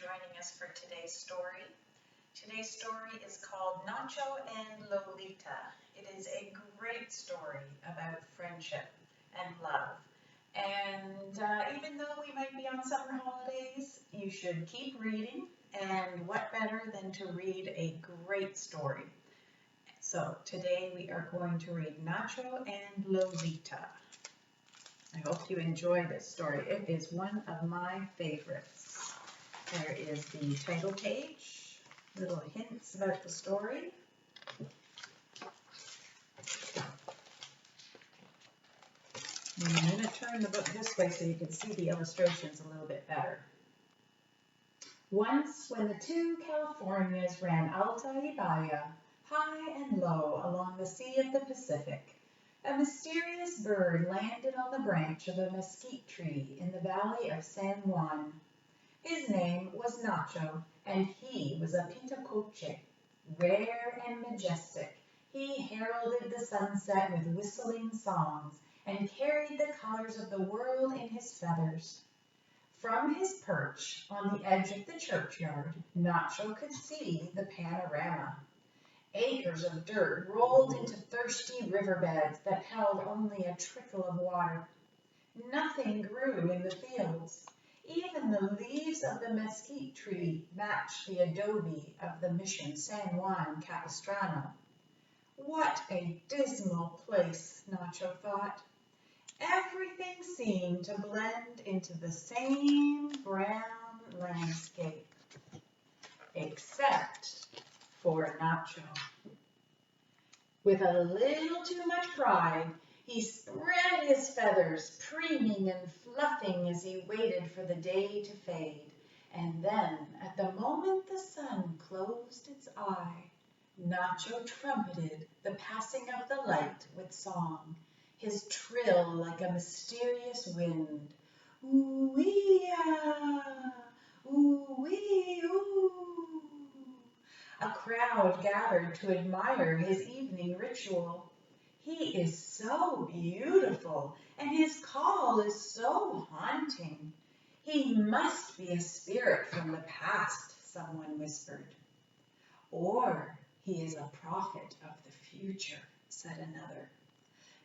joining us for today's story. Today's story is called Nacho and Lolita. It is a great story about friendship and love. And even though we might be on summer holidays, you should keep reading. And what better than to read a great story? So today we are going to read Nacho and Lolita. I hope you enjoy this story. It is one of my favorites. There is the title page, little hints about the story. And I'm going to turn the book this way so you can see the illustrations a little bit better. Once, when the two Californias ran alta y baja, high and low along the Sea of the Pacific, a mysterious bird landed on the branch of a mesquite tree in the valley of San Juan. His name was Nacho, and he was a pitacoche. Rare and majestic, he heralded the sunset with whistling songs and carried the colors of the world in his feathers. From his perch on the edge of the churchyard, Nacho could see the panorama. Acres of dirt rolled into thirsty riverbeds that held only a trickle of water. Nothing grew in the fields. Even the leaves of the mesquite tree matched the adobe of the mission San Juan Capistrano. What a dismal place, Nacho thought. Everything seemed to blend into the same brown landscape, except for Nacho. With a little too much pride, he spread his feathers, preening and fluffing as he waited for the day to fade. And then, at the moment the sun closed its eye, Nacho trumpeted the passing of the light with song, his trill like a mysterious wind. Ooh-wee-ah, ooh-wee-oo. A crowd gathered to admire his evening ritual. He is so beautiful, and his call is so haunting. He must be a spirit from the past, someone whispered. Or he is a prophet of the future, said another.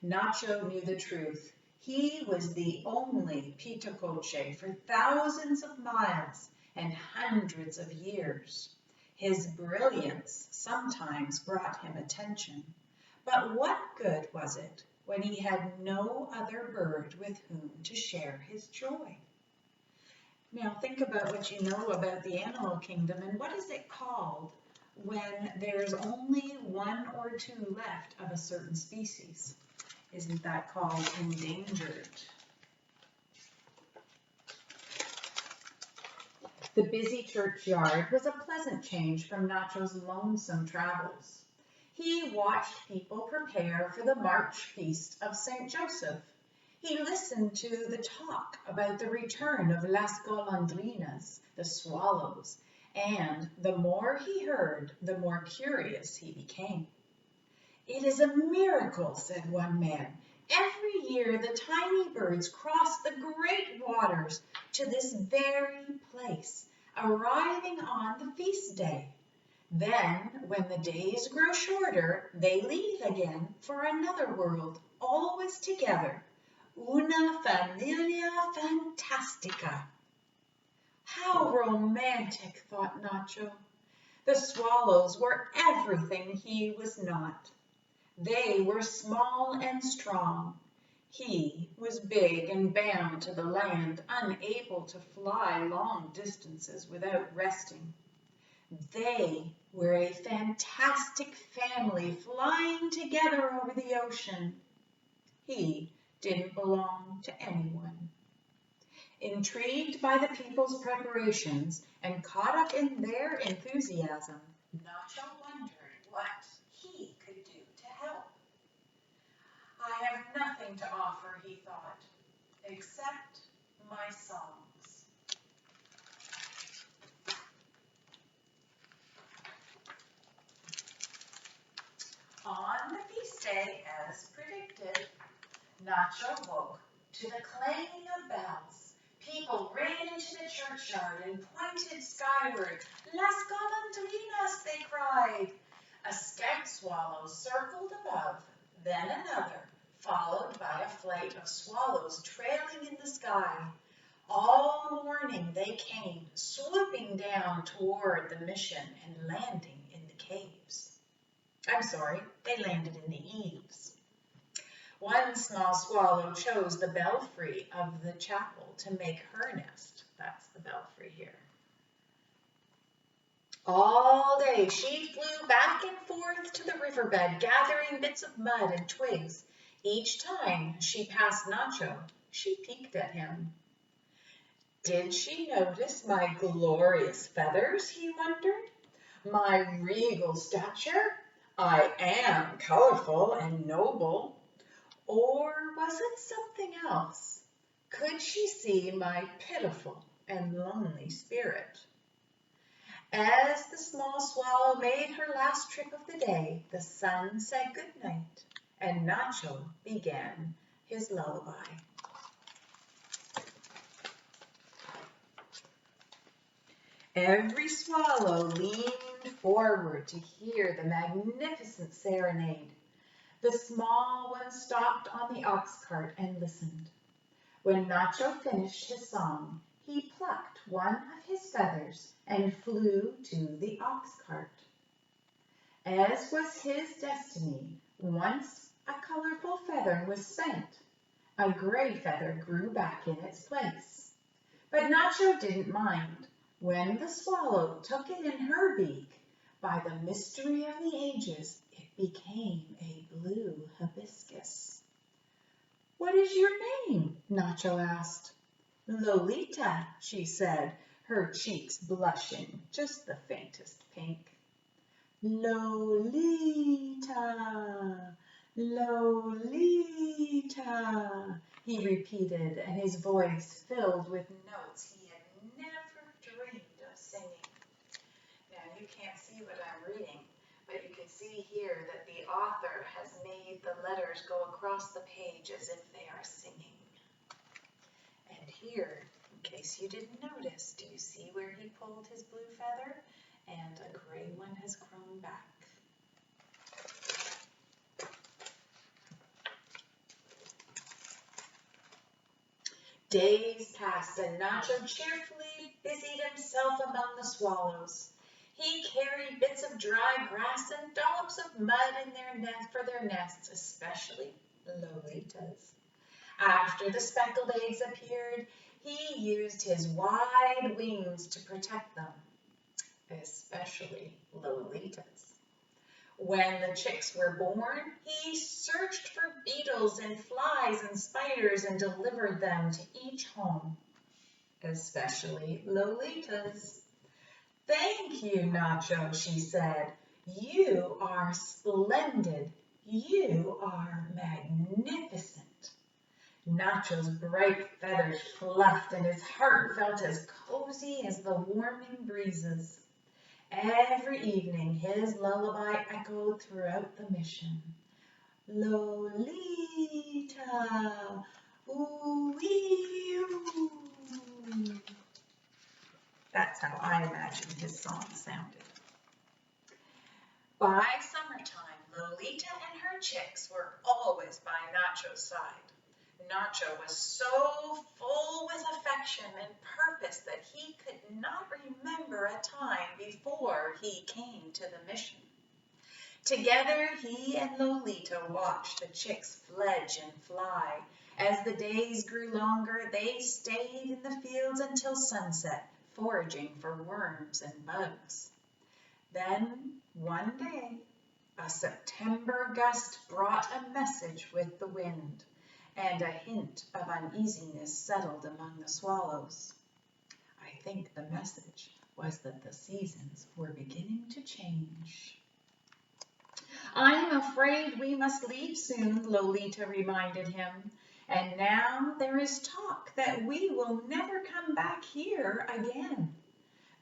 Nacho knew the truth. He was the only pitacoche for thousands of miles and hundreds of years. His brilliance sometimes brought him attention, but what good was it when he had no other bird with whom to share his joy? Now think about what you know about the animal kingdom, and what is it called when there's only one or two left of a certain species? Isn't that called endangered? The busy churchyard was a pleasant change from Nacho's lonesome travels. He watched people prepare for the March feast of St. Joseph. He listened to the talk about the return of Las Golondrinas, the swallows, and the more he heard, the more curious he became. It is a miracle, said one man. Every year the tiny birds cross the great waters to this very place, arriving on the feast day. Then, when the days grow shorter, they leave again for another world, always together. Una familia fantastica. How romantic, thought Nacho. The swallows were everything he was not. They were small and strong. He was big and bound to the land, unable to fly long distances without resting. They were a fantastic family flying together over the ocean. He didn't belong to anyone. Intrigued by the people's preparations and caught up in their enthusiasm, Nacho wondered what he could do to help. I have nothing to offer, he thought, except my songs. On the feast day, as predicted, Nacho woke to the clanging of bells. People ran into the churchyard and pointed skyward. Las golondrinas, they cried. A scout swallow circled above, then another, followed by a flight of swallows trailing in the sky. All morning they came, swooping down toward the mission and landing in the caves. I'm sorry, they landed in the eaves. One small swallow chose the belfry of the chapel to make her nest. That's the belfry here. All day she flew back and forth to the riverbed, gathering bits of mud and twigs. Each time she passed Nacho, she peeked at him. Did she notice my glorious feathers, he wondered? My regal stature? I am colorful and noble. Or was it something else? Could she see my pitiful and lonely spirit? As the small swallow made her last trip of the day, the sun said goodnight, and Nacho began his lullaby. Every swallow leaned forward to hear the magnificent serenade. The small one stopped on the ox cart and listened. When Nacho finished his song, he plucked one of his feathers and flew to the ox cart. As was his destiny, once a colorful feather was spent, a gray feather grew back in its place. But Nacho didn't mind. When the swallow took it in her beak, by the mystery of the ages, it became a blue hibiscus. What is your name? Nacho asked. Lolita, she said, her cheeks blushing just the faintest pink. Lolita, Lolita, he repeated, and his voice filled with notes he had never dreamed of singing. Now you can't see what I'm reading, but you can see here that the author has made the letters go across the page as if they are singing. And here, in case you didn't notice, do you see where he pulled his blue feather? And a gray one has grown back. Days passed and Nacho cheerfully busied himself among the swallows. He carried bits of dry grass and dollops of mud in for their nests, especially Lolita's. After the speckled eggs appeared, he used his wide wings to protect them, especially Lolita's. When the chicks were born, he searched for beetles and flies and spiders and delivered them to each home, especially Lolita's. Thank you, Nacho, she said. You are splendid. You are magnificent. Nacho's bright feathers fluffed and his heart felt as cozy as the warming breezes. Every evening his lullaby echoed throughout the mission. Lolita, ooh-wee, ooh. That's how I imagine his song sounded. By summertime, Lolita and her chicks were always by Nacho's side. Nacho was so full with affection and purpose that he could not remember a time before he came to the mission. Together, he and Lolita watched the chicks fledge and fly. As the days grew longer, they stayed in the fields until sunset, foraging for worms and bugs. Then, one day, a September gust brought a message with the wind, and a hint of uneasiness settled among the swallows. I think the message was that the seasons were beginning to change. I'm afraid we must leave soon, Lolita reminded him. And now there is talk that we will never come back here again.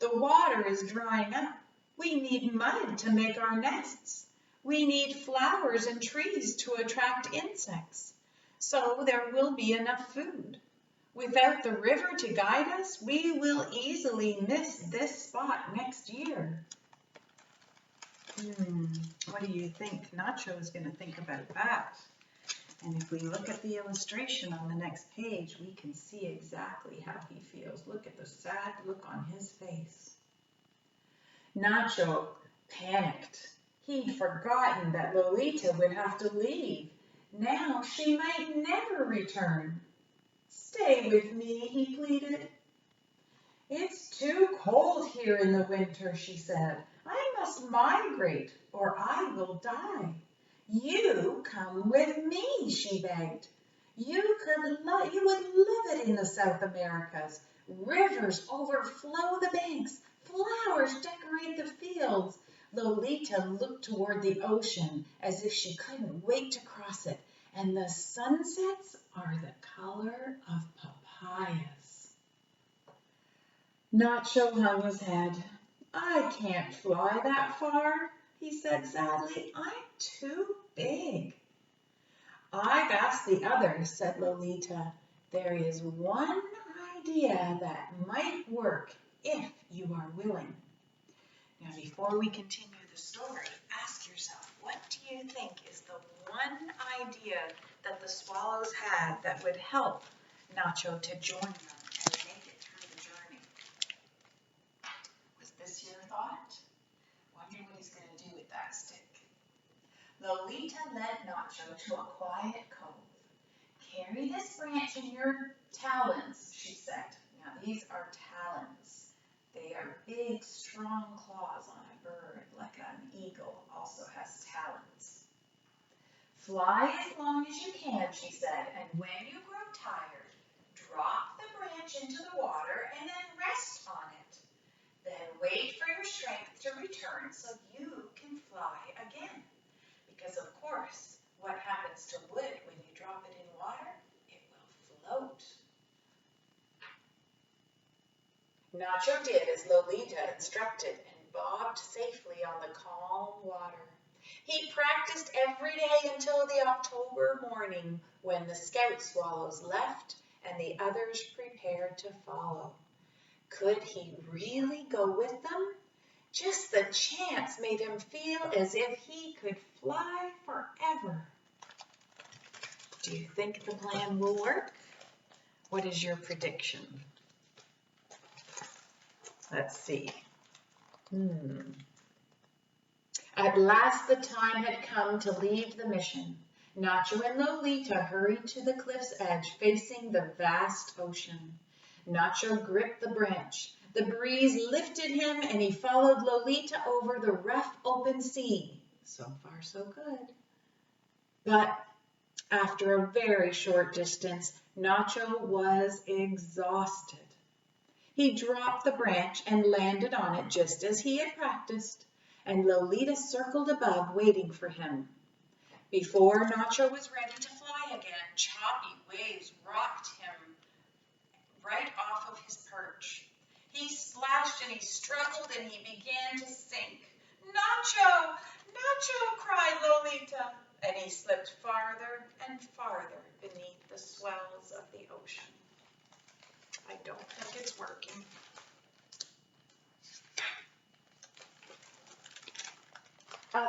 The water is drying up. We need mud to make our nests. We need flowers and trees to attract insects. So there will be enough food. Without the river to guide us, we will easily miss this spot next year. What do you think Nacho is going to think about that? And if we look at the illustration on the next page, we can see exactly how he feels. Look at the sad look on his face. Nacho panicked. He'd forgotten that Lolita would have to leave. Now she might never return. Stay with me, he pleaded. It's too cold here in the winter, she said. I must migrate or I will die. You come with me, she begged. You would love it in the South Americas. Rivers overflow the banks. Flowers decorate the fields. Lolita looked toward the ocean as if she couldn't wait to cross it. And the sunsets are the color of papayas. Nacho hung his head. I can't fly that far, he said sadly. I'm too big. I've asked the others, said Lolita. There is one idea that might work if you are willing. Now, before we continue the story, ask yourself, what do you think is the one idea that the swallows had that would help Nacho to join them and make it through the journey? Was this your thought? Wonder what he's going to do with that stick. Lolita led Nacho to a quiet cove. Carry this branch in your talons, she said. Now, these are talons. They are big, strong claws on a bird, like an eagle also has talons. Fly as long as you can, she said, and when you grow tired, drop the branch into the water and then rest on it. Then wait for your strength to return so you can fly again. Because, of course, what happens to wood when you drop it in water? It will float. Nacho did as Lolita instructed and bobbed safely on the calm water. He practiced every day until the October morning when the scout swallows left and the others prepared to follow. Could he really go with them? Just the chance made him feel as if he could fly forever. Do you think the plan will work? What is your prediction? Let's see. At last the time had come to leave the mission. Nacho and Lolita hurried to the cliff's edge, facing the vast ocean. Nacho gripped the branch. The breeze lifted him, and he followed Lolita over the rough open sea. So far, so good. But after a very short distance, Nacho was exhausted. He dropped the branch and landed on it just as he had practiced, and Lolita circled above, waiting for him. Before Nacho was ready to fly again, choppy waves rocked him right off of his perch. He splashed and he struggled and he began to sink. Nacho! Nacho! Cried Lolita. And he slipped farther and farther beneath the swells of the ocean. I don't think it's working. A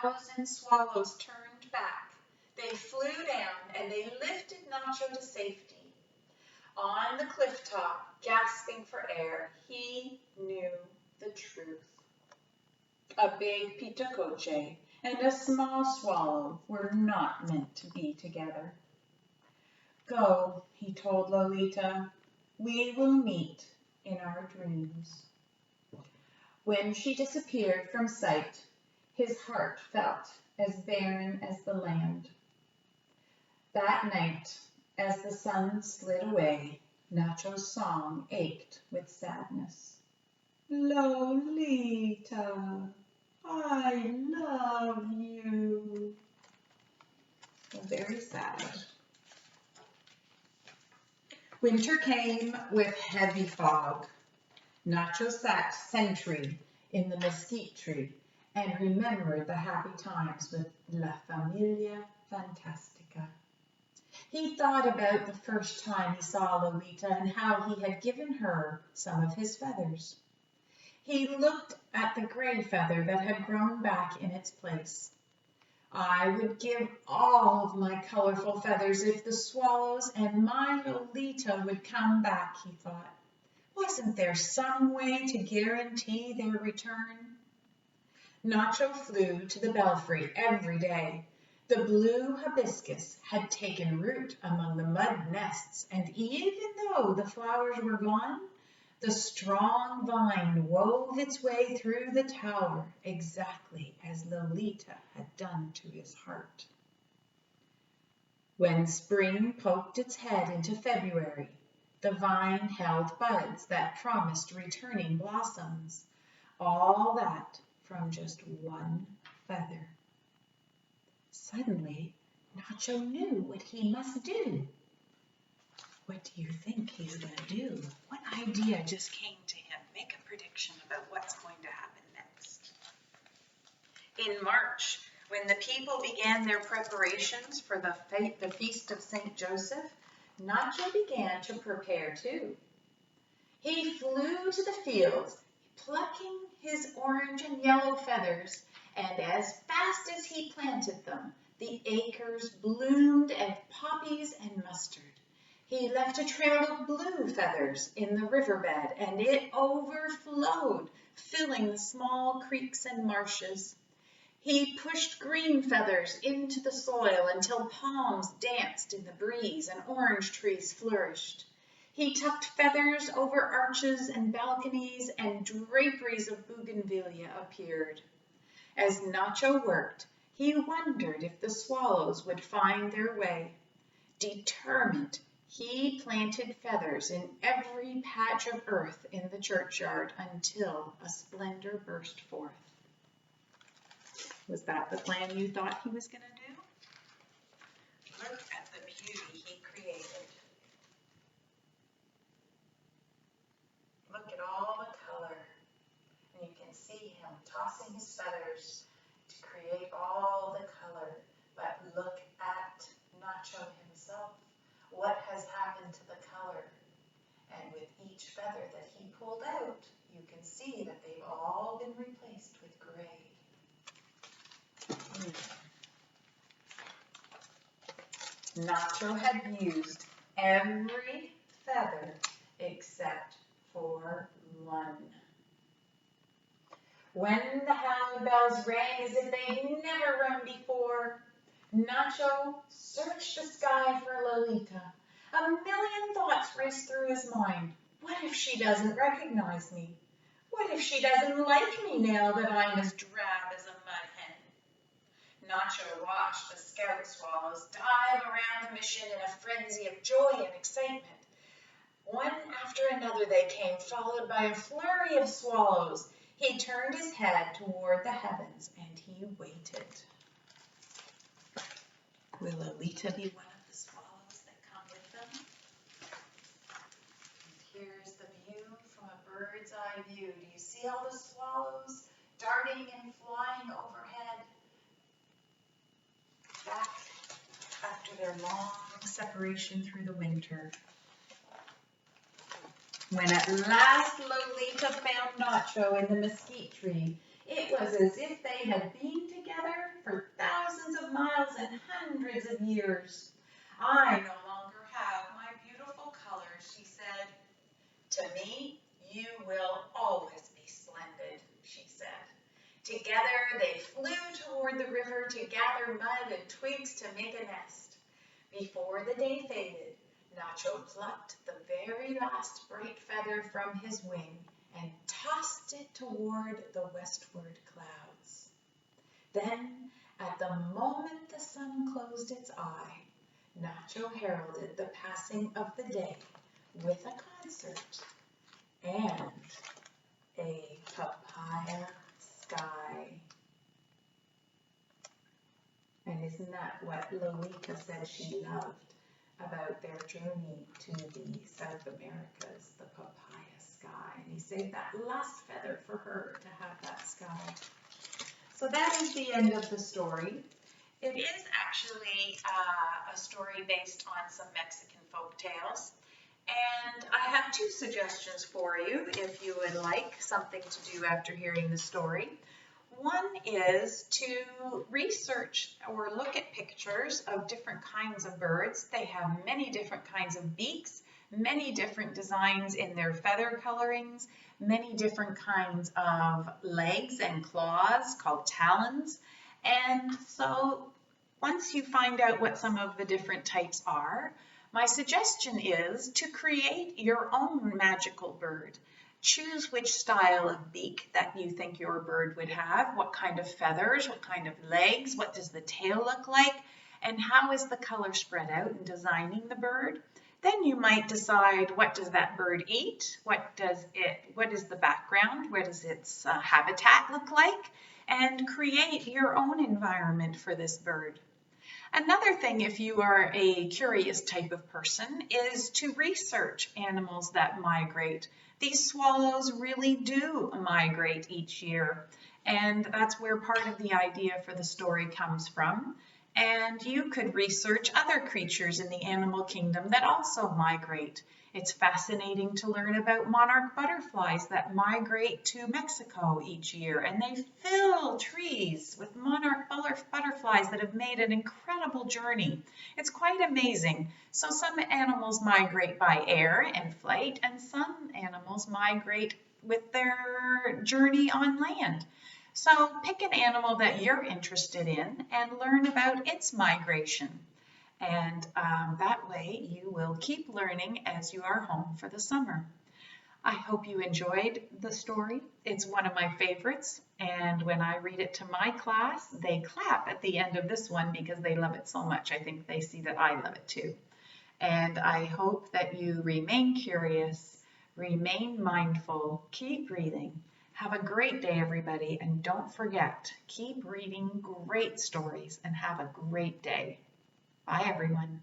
1,000 swallows turned back. They flew down and they lifted Nacho to safety. On the cliff top, gasping for air, he knew the truth. A big pitacoche and a small swallow were not meant to be together. Go, he told Lolita. We will meet in our dreams. When she disappeared from sight, his heart felt as barren as the land. That night, as the sun slid away, Nacho's song ached with sadness. Lolita, I love you. Very sad. Winter came with heavy fog. Nacho sat sentry in the mesquite tree and remembered the happy times with La Familia Fantastica. He thought about the first time he saw Lolita and how he had given her some of his feathers. He looked at the gray feather that had grown back in its place. I would give all of my colorful feathers if the swallows and my Lolita would come back, he thought. Wasn't there some way to guarantee their return? Nacho flew to the belfry every day. The blue hibiscus had taken root among the mud nests, and even though the flowers were gone, the strong vine wove its way through the tower exactly as Lolita had done to his heart. When spring poked its head into February, the vine held buds that promised returning blossoms. All that from just one feather. Suddenly, Nacho knew what he must do. What do you think he's going to do? What idea just came to him? Make a prediction about what's going to happen next. In March, when the people began their preparations for the feast of St. Joseph, Nacho began to prepare too. He flew to the fields, plucking his orange and yellow feathers, and as fast as he planted them, the acres bloomed of poppies and mustard. He left a trail of blue feathers in the riverbed, and it overflowed, filling the small creeks and marshes. He pushed green feathers into the soil until palms danced in the breeze and orange trees flourished. He tucked feathers over arches and balconies, and draperies of bougainvillea appeared. As Nacho worked, he wondered if the swallows would find their way. Determined, he planted feathers in every patch of earth in the churchyard until a splendor burst forth. Was that the plan you thought he was going to do? Look at the beauty he created. Look at all the color. And you can see him tossing his feathers to create all the color. But look at Nacho himself. What has happened to the color? And with each feather that he pulled out, you can see that they've all been replaced with gray. Nacho had used every feather except for one. When the hallowed bells rang as if they'd never rung before, Nacho searched the sky for Lolita. A million thoughts raced through his mind. What if she doesn't recognize me? What if she doesn't like me now that I'm as drab as a mud hen? Nacho watched the scout swallows dive around the mission in a frenzy of joy and excitement. One after another they came, followed by a flurry of swallows. He turned his head toward the heavens and he waited. Will Lolita be one of the swallows that come with them? And here's the view from a bird's eye view. Do you see all the swallows darting and flying overhead? Back after their long separation through the winter. When at last Lolita found Nacho in the mesquite tree, it was as if they had been together for thousands of miles and hundreds of years. I no longer have my beautiful colors, she said. To me, you will always be splendid, she said. Together they flew toward the river to gather mud and twigs to make a nest. Before the day faded, Nacho plucked the very last bright feather from his wing and tossed it toward the westward clouds. Then, at the moment the sun closed its eye, Nacho heralded the passing of the day with a concert and a papaya sky. And isn't that what Lolita said she loved about their journey to the South Americas, the papaya sky? And he saved that last feather for her to have that sky. So that is the end of the story. It is actually a story story based on some Mexican folk tales. And I have two suggestions for you if you would like something to do after hearing the story. One is to research or look at pictures of different kinds of birds. They have many different kinds of beaks, many different designs in their feather colorings, many different kinds of legs and claws called talons. And so once you find out what some of the different types are, my suggestion is to create your own magical bird. Choose which style of beak that you think your bird would have, what kind of feathers, what kind of legs, what does the tail look like, and how is the color spread out in designing the bird. Then you might decide, what does that bird eat? What is the background? What does its habitat look like? And create your own environment for this bird. Another thing, if you are a curious type of person, is to research animals that migrate. These swallows really do migrate each year, and that's where part of the idea for the story comes from. And you could research other creatures in the animal kingdom that also migrate. It's fascinating to learn about monarch butterflies that migrate to Mexico each year, and they fill trees with monarch butterflies that have made an incredible journey. It's quite amazing. So some animals migrate by air and flight, and some animals migrate with their journey on land. So pick an animal that you're interested in and learn about its migration. And that way you will keep learning as you are home for the summer. I hope you enjoyed the story. It's one of my favorites, and when I read it to my class, they clap at the end of this one because they love it so much. I think they see that I love it too. And I hope that you remain curious, remain mindful, keep reading. Have a great day, everybody, and don't forget, keep reading great stories and have a great day. Bye, everyone.